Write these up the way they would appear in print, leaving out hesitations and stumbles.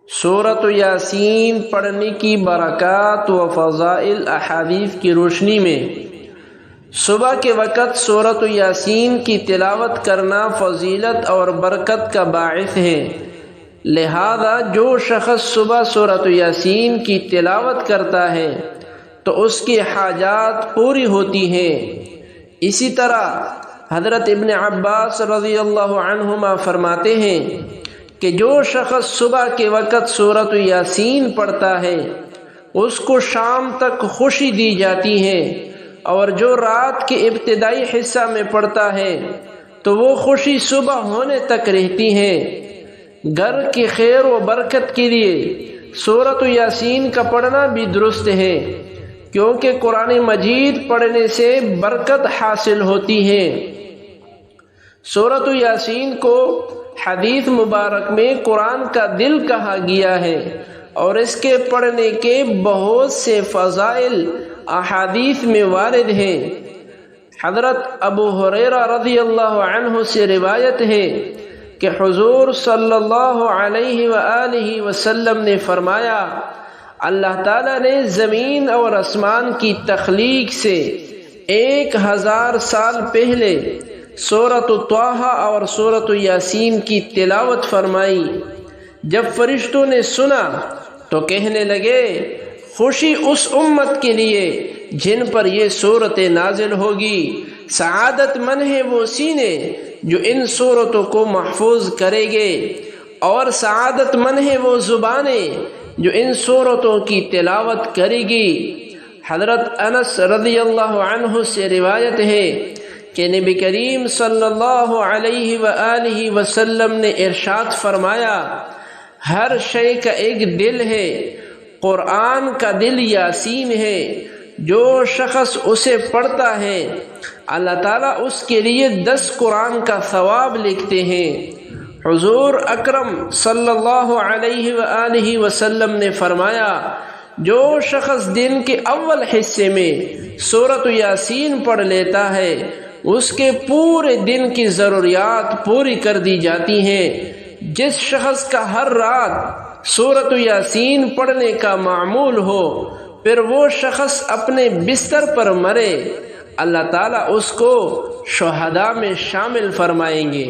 سورۃ یاسین پڑھنے کی برکات و فضائل احادیث کی روشنی میں صبح کے وقت سورۃ یاسین کی تلاوت کرنا فضیلت اور برکت کا باعث ہے، لہذا جو شخص صبح سورۃ یاسین کی تلاوت کرتا ہے تو اس کی حاجات پوری ہوتی ہیں۔ اسی طرح حضرت ابن عباس رضی اللہ عنہما فرماتے ہیں کہ جو شخص صبح کے وقت سورۃ یاسین پڑھتا ہے اس کو شام تک خوشی دی جاتی ہے، اور جو رات کے ابتدائی حصہ میں پڑھتا ہے تو وہ خوشی صبح ہونے تک رہتی ہے۔ گھر کی خیر و برکت کے لیے سورۃ یاسین کا پڑھنا بھی درست ہے، کیونکہ قرآن مجید پڑھنے سے برکت حاصل ہوتی ہے۔ سورۃ یاسین کو حدیث مبارک میں قرآن کا دل کہا گیا ہے، اور اس کے پڑھنے کے بہت سے فضائل احادیث میں وارد ہیں۔ حضرت ابو ہریرہ رضی اللہ عنہ سے روایت ہے کہ حضور صلی اللہ علیہ وآلہ وسلم نے فرمایا، اللہ تعالیٰ نے زمین اور آسمان کی تخلیق سے 1000 سال پہلے سورۃ طٰہٰ اور سورۃ یاسین کی تلاوت فرمائی۔ جب فرشتوں نے سنا تو کہنے لگے، خوشی اس امت کے لیے جن پر یہ سورت نازل ہوگی، سعادت مند ہے وہ سینے جو ان سورتوں کو محفوظ کریں گے، اور سعادت مند ہے وہ زبانیں جو ان سورتوں کی تلاوت کرے گی۔ حضرت انس رضی اللہ عنہ سے روایت ہے کہ نبی کریم صلی اللہ علیہ وآلہ وسلم نے ارشاد فرمایا، ہر شے کا ایک دل ہے، قرآن کا دل یاسین ہے، جو شخص اسے پڑھتا ہے اللہ تعالیٰ اس کے لیے 10 قرآن کا ثواب لکھتے ہیں۔ حضور اکرم صلی اللہ علیہ وآلہ وسلم نے فرمایا، جو شخص دن کے اول حصے میں سورۃ یاسین پڑھ لیتا ہے اس کے پورے دن کی ضروریات پوری کر دی جاتی ہیں۔ جس شخص کا ہر رات سورۃ یاسین پڑھنے کا معمول ہو، پھر وہ شخص اپنے بستر پر مرے، اللہ تعالیٰ اس کو شہداء میں شامل فرمائیں گے۔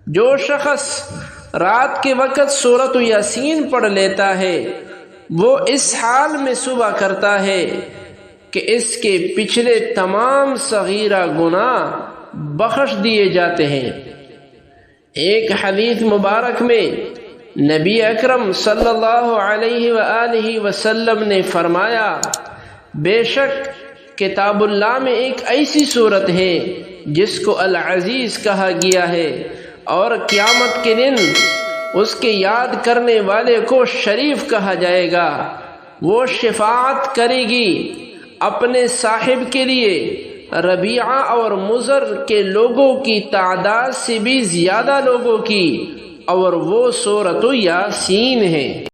جو شخص رات کے وقت سورۃ یاسین پڑھ لیتا ہے وہ اس حال میں صبح کرتا ہے کہ اس کے پچھلے تمام صغیرہ گناہ بخش دیے جاتے ہیں۔ ایک حدیث مبارک میں نبی اکرم صلی اللہ علیہ وآلہ وسلم نے فرمایا، بے شک کتاب اللہ میں ایک ایسی صورت ہے جس کو العزیز کہا گیا ہے، اور قیامت کے دن اس کے یاد کرنے والے کو شریف کہا جائے گا۔ وہ شفاعت کرے گی اپنے صاحب کے لیے ربیعہ اور مضر کے لوگوں کی تعداد سے بھی زیادہ لوگوں کی، اور وہ سورۃ یاسین ہے۔